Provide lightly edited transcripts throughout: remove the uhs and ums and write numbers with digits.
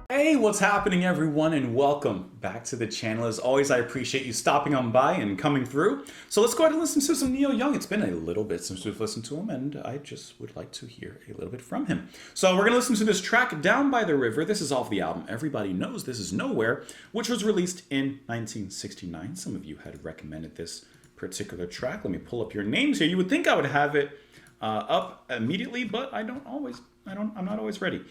Hey, what's happening everyone, and welcome back to the channel. As always, I appreciate you stopping on by and coming through. So let's go ahead and listen to some Neil Young. It's been a little bit since we've listened to him, and I just would like to hear a little bit from him. So we're going to listen to this track, Down by the River. This is off the album Everybody Knows This Is Nowhere, which was released in 1969. Some of you had recommended this particular track. Let me pull up your names here. You would think I would have it up immediately, but I'm not always ready.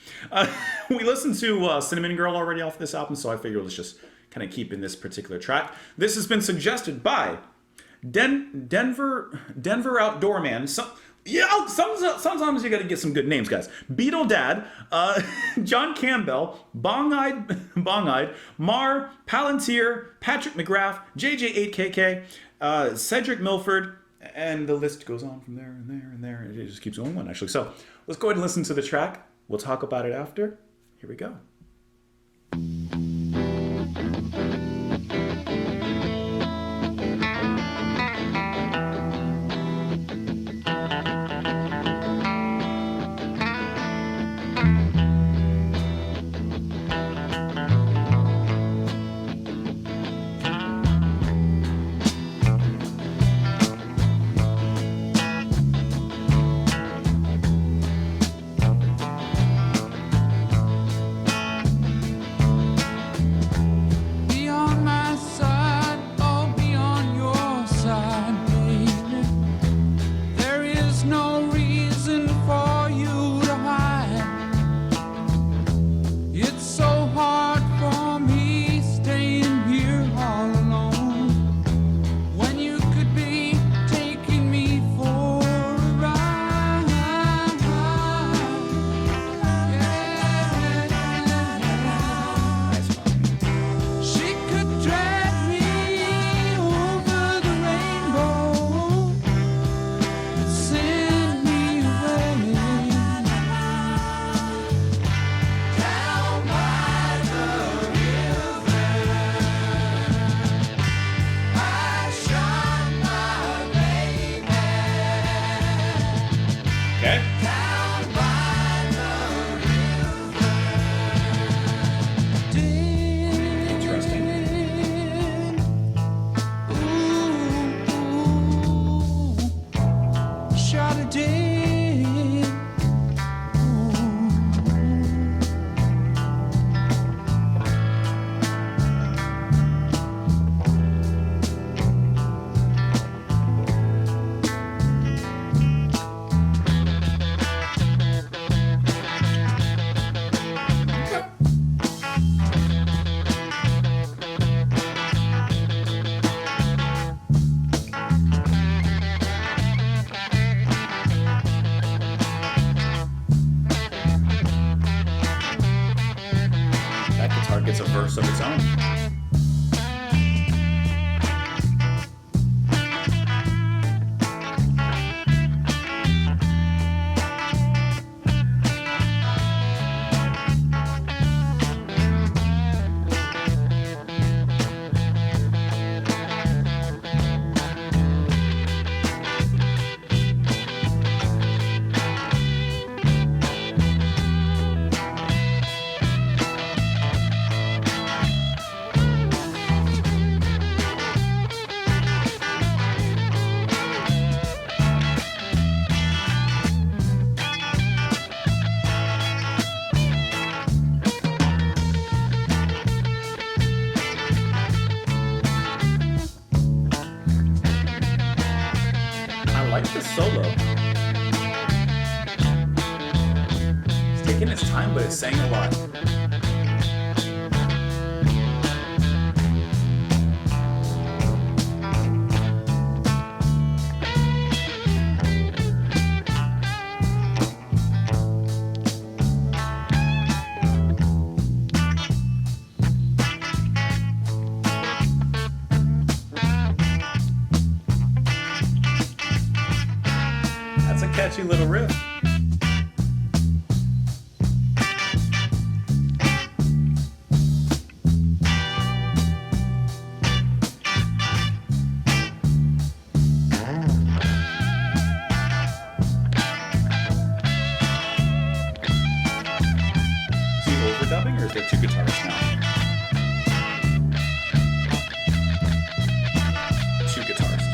We listened to Cinnamon Girl already off this album, so I figured let's just kind of keep in this particular track. This has been suggested by Denver Outdoor Man. Sometimes you got to get some good names, guys. Beetle Dad, John Campbell, Bong-Eyed, Mar, Palantir, Patrick McGrath, JJ8KK, Cedric Milford, and the list goes on from there and there and there. It just keeps going on, actually. So let's go ahead and listen to the track. We'll talk about it after. Here we go. Gets a verse of its own. The solo. It's taking its time, but it's saying a lot. Catchy little riff. They're two guitarists now. Two guitarists.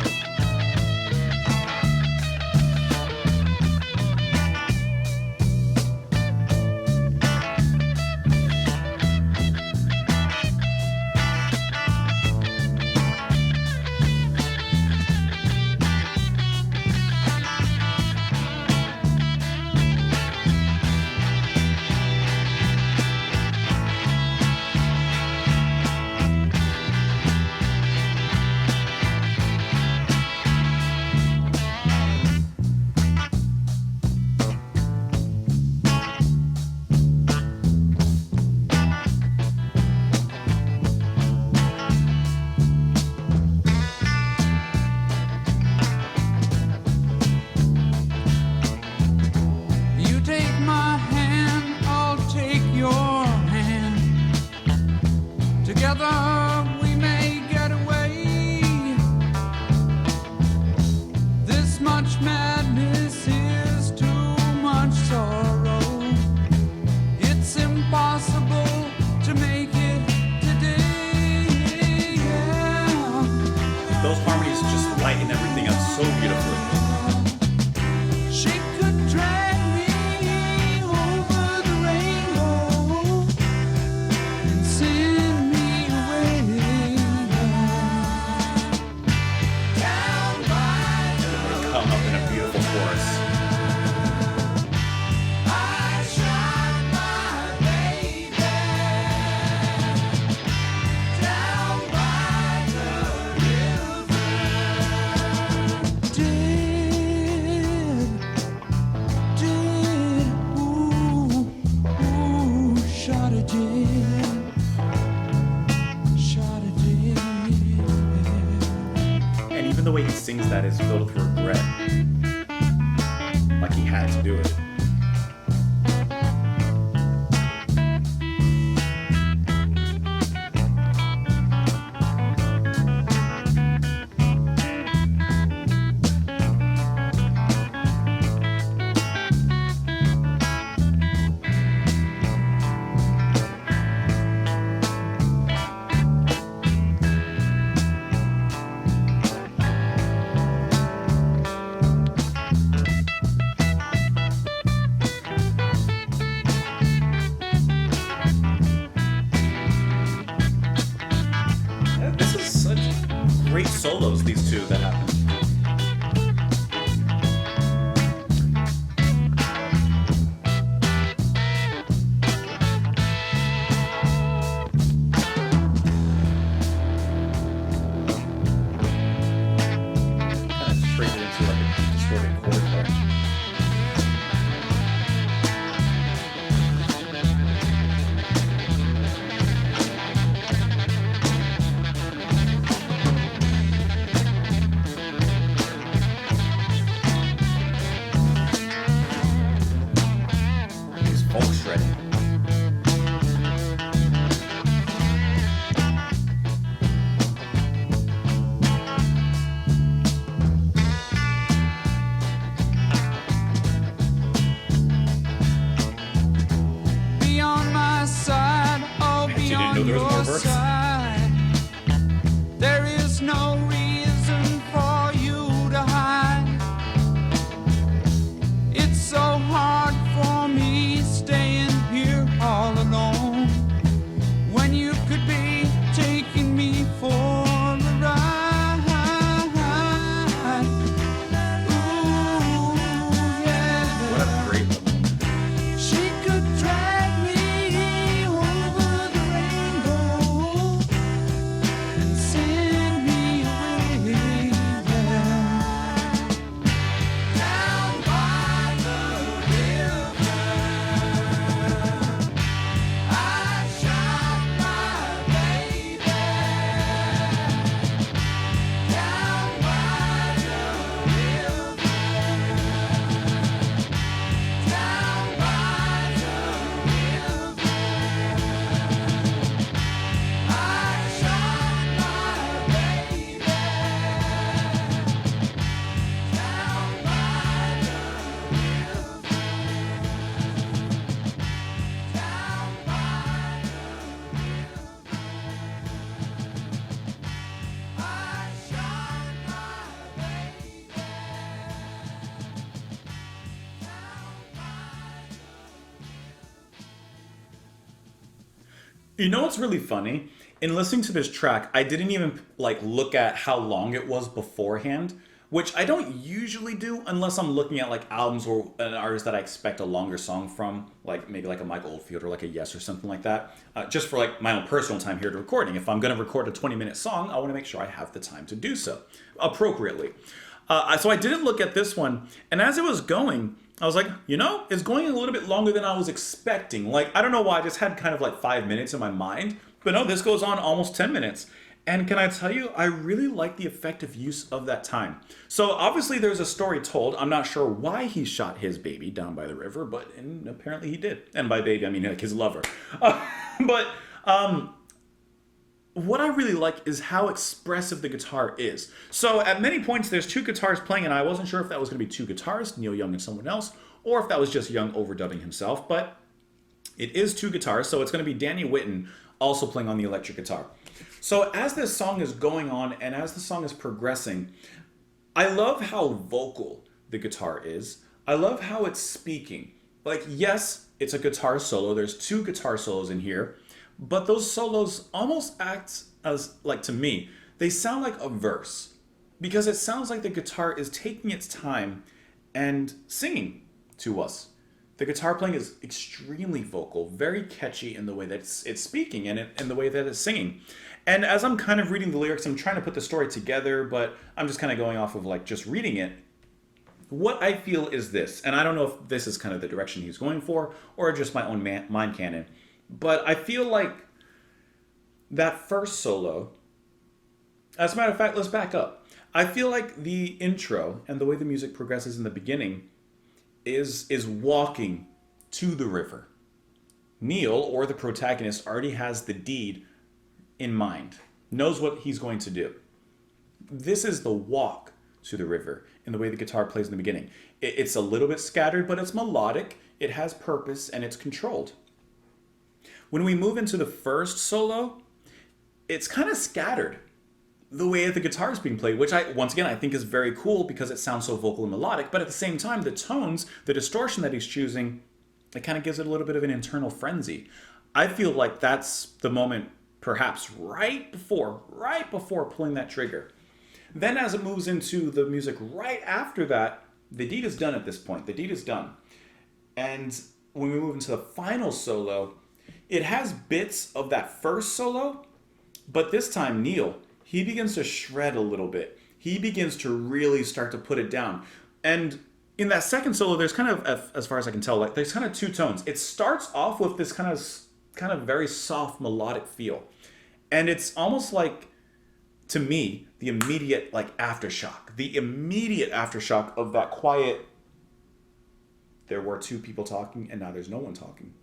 Together we may get away. This much madness is too much sorrow. It's impossible to make it today. Yeah. Those harmonies just lighten everything up so beautifully. She could drag me over the rainbow and send me away down by the Come up in a beautiful chorus. I shot my baby down by the river. Dead, ooh, shot it dead, shot it dead. And even the way he sings that is filled with regret. Like he had to do it. This is such great solos, these two that happen. Kind of straight into like a distorted chord there. He's folk shredding. Be on my side, oh, Bet be you didn't on know there was more your verse. side. There is no reason for you to hide. It's so hard for me staying here all alone when you could be taking me for a ride. Ooh, yeah. What a great little. She could drag me over the rainbow You know what's really funny? In listening to this track, I didn't even like look at how long it was beforehand, which I don't usually do unless I'm looking at like albums or an artist that I expect a longer song from, like maybe like a Michael Oldfield or like a Yes or something like that. Just for like my own personal time here to recording. If I'm going to record a 20-minute song, I want to make sure I have the time to do so appropriately. So I didn't look at this one, and as it was going, I was like, it's going a little bit longer than I was expecting. Like, I don't know why, I just had kind of like 5 minutes in my mind. But no, this goes on almost 10 minutes. And can I tell you, I really like the effective use of that time. So obviously there's a story told. I'm not sure why he shot his baby down by the river, but apparently he did. And by baby, I mean like his lover. But what I really like is how expressive the guitar is. So at many points, there's two guitars playing, and I wasn't sure if that was going to be two guitarists, Neil Young and someone else, or if that was just Young overdubbing himself, but it is two guitars, so it's going to be Danny Whitten also playing on the electric guitar. So as this song is going on, and as the song is progressing, I love how vocal the guitar is. I love how it's speaking. Like, yes, it's a guitar solo. There's two guitar solos in here. But those solos almost act as, like, to me, they sound like a verse. Because it sounds like the guitar is taking its time and singing to us. The guitar playing is extremely vocal, very catchy in the way that it's speaking and in the way that it's singing. And as I'm kind of reading the lyrics, I'm trying to put the story together, but I'm just kind of going off of, like, just reading it. What I feel is this, and I don't know if this is kind of the direction he's going for or just my own mind canon. But I feel like that first solo, as a matter of fact, let's back up. I feel like the intro and the way the music progresses in the beginning is walking to the river. Neil, or the protagonist, already has the deed in mind, knows what he's going to do. This is the walk to the river in the way the guitar plays in the beginning. It's a little bit scattered, but it's melodic, it has purpose, and it's controlled. When we move into the first solo, it's kind of scattered the way the guitar is being played, which once again, I think is very cool because it sounds so vocal and melodic, but at the same time, the tones, the distortion that he's choosing, it kind of gives it a little bit of an internal frenzy. I feel like that's the moment, perhaps right before pulling that trigger. Then as it moves into the music right after that, the deed is done at this point. The deed is done. And when we move into the final solo, it has bits of that first solo, but this time Neil, he begins to shred a little bit. He begins to really start to put it down. And in that second solo, there's kind of, as far as I can tell, like there's kind of two tones. It starts off with this kind of very soft melodic feel. And it's almost like, to me, the immediate aftershock. The immediate aftershock of that quiet, there were two people talking and now there's no one talking.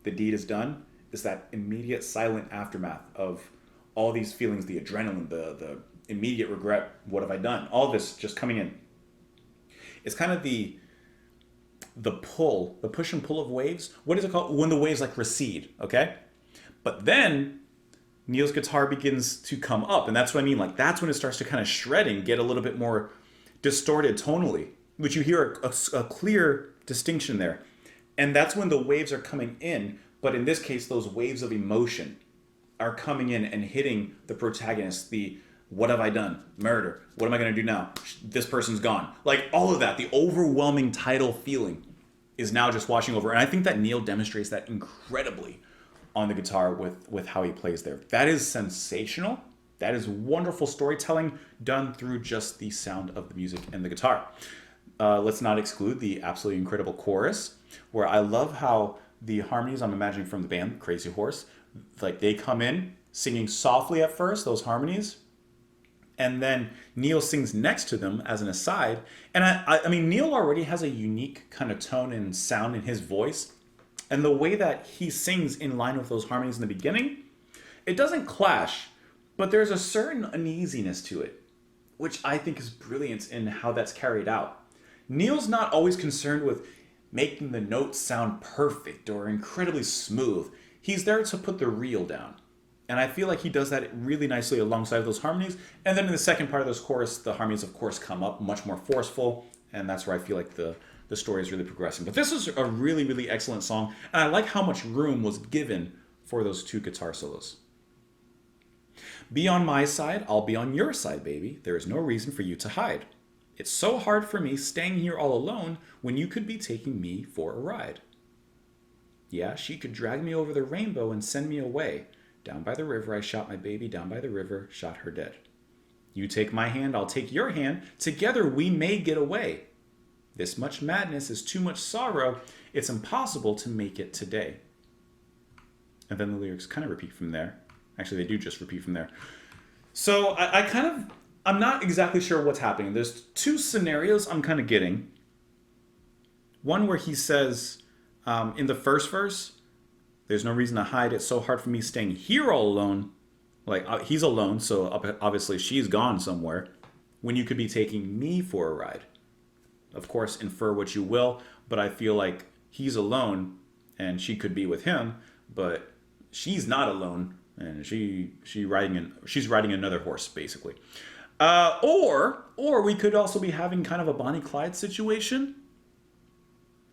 The deed is done. Is that immediate silent aftermath of all these feelings, the adrenaline, the immediate regret, what have I done? All this just coming in. It's kind of the push and pull of waves. What is it called? When the waves recede, okay? But then Neil's guitar begins to come up, and that's what I mean. Like, that's when it starts to kind of shredding, get a little bit more distorted tonally, which you hear a clear distinction there. And that's when the waves are coming in, but in this case, those waves of emotion are coming in and hitting the protagonist, the what have I done? Murder. What am I going to do now? This person's gone. Like, all of that, the overwhelming tidal feeling is now just washing over. And I think that Neil demonstrates that incredibly on the guitar with how he plays there. That is sensational. That is wonderful storytelling done through just the sound of the music and the guitar. Let's not exclude the absolutely incredible chorus, where I love how the harmonies, I'm imagining from the band Crazy Horse, like they come in singing softly at first, those harmonies, and then Neil sings next to them as an aside. And I mean, Neil already has a unique kind of tone and sound in his voice. And the way that he sings in line with those harmonies in the beginning, it doesn't clash, but there's a certain uneasiness to it, which I think is brilliant in how that's carried out. Neil's not always concerned with making the notes sound perfect or incredibly smooth. He's there to put the reel down. And I feel like he does that really nicely alongside those harmonies. And then in the second part of this chorus, the harmonies, of course, come up much more forceful. And that's where I feel like the story is really progressing. But this is a really, really excellent song. And I like how much room was given for those 2 guitar solos. Be on my side, I'll be on your side, baby. There is no reason for you to hide. It's so hard for me staying here all alone when you could be taking me for a ride. Yeah, she could drag me over the rainbow and send me away. Down by the river, I shot my baby. Down by the river, shot her dead. You take my hand, I'll take your hand. Together we may get away. This much madness is too much sorrow. It's impossible to make it today. And then the lyrics kind of repeat from there. Actually, they do just repeat from there. So I'm not exactly sure what's happening. There's 2 scenarios I'm kind of getting. One where he says in the first verse, there's no reason to hide. It's so hard for me staying here all alone. Like, he's alone, so obviously she's gone somewhere. When you could be taking me for a ride. Of course, infer what you will, but I feel like he's alone and she could be with him, but she's not alone and she's riding another horse, basically. Or we could also be having kind of a Bonnie Clyde situation.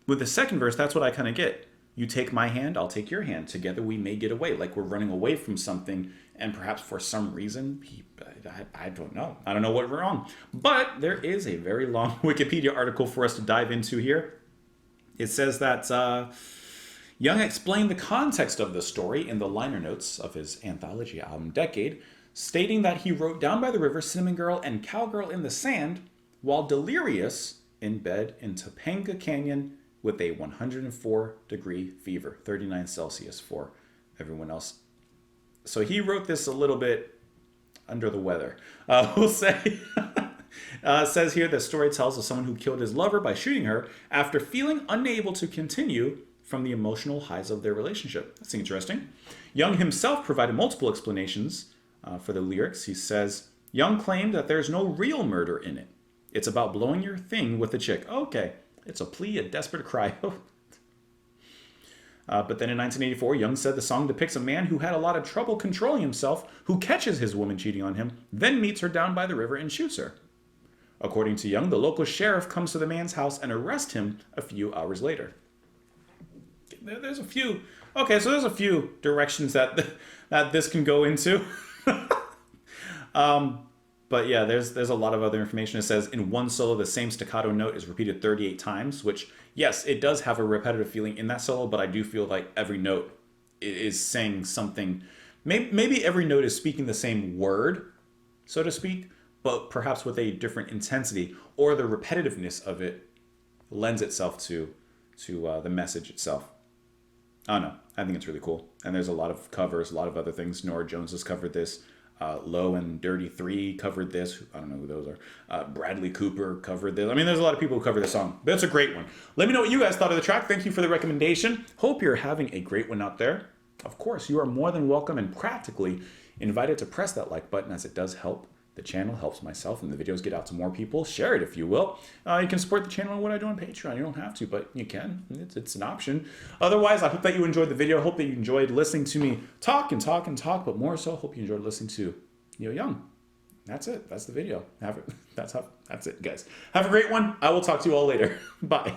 With the second verse, that's what I kind of get. You take my hand, I'll take your hand. Together we may get away. Like we're running away from something, and perhaps for some reason, I don't know. I don't know what we're on. But there is a very long Wikipedia article for us to dive into here. It says that Young explained the context of the story in the liner notes of his anthology album Decade, stating that he wrote Down by the River, Cinnamon Girl, and Cowgirl in the Sand while delirious in bed in Topanga Canyon with a 104-degree fever, 39 Celsius for everyone else. So he wrote this a little bit under the weather. We'll say, says here the story tells of someone who killed his lover by shooting her after feeling unable to continue from the emotional highs of their relationship. That's interesting. Young himself provided multiple explanations for the lyrics. He says, Young claimed that there's no real murder in it. It's about blowing your thing with a chick. Okay. It's a plea, a desperate cry. But then in 1984, Young said the song depicts a man who had a lot of trouble controlling himself, who catches his woman cheating on him, then meets her down by the river and shoots her. According to Young, the local sheriff comes to the man's house and arrests him a few hours later. There's a few directions that this can go into. But yeah, there's a lot of other information. It says in one solo, the same staccato note is repeated 38 times, which, yes, it does have a repetitive feeling in that solo, but I do feel like every note is saying something. Maybe every note is speaking the same word, so to speak, but perhaps with a different intensity, or the repetitiveness of it lends itself to the message itself. I don't know. I think it's really cool. And there's a lot of covers, a lot of other things. Nora Jones has covered this. Low and Dirty 3 covered this. I don't know who those are. Bradley Cooper covered this. I mean, there's a lot of people who cover this song, but it's a great one. Let me know what you guys thought of the track. Thank you for the recommendation. Hope you're having a great one out there. Of course, you are more than welcome and practically invited to press that like button, as it does help the channel, helps myself, and the videos get out to more people. Share it if you will. You can support the channel and what I do on Patreon. You don't have to, but you can. It's an option. Otherwise, I hope that you enjoyed the video. I hope that you enjoyed listening to me talk and talk and talk, but more so, hope you enjoyed listening to Neil Young. That's it. That's the video. That's it, guys. Have a great one. I will talk to you all later. Bye.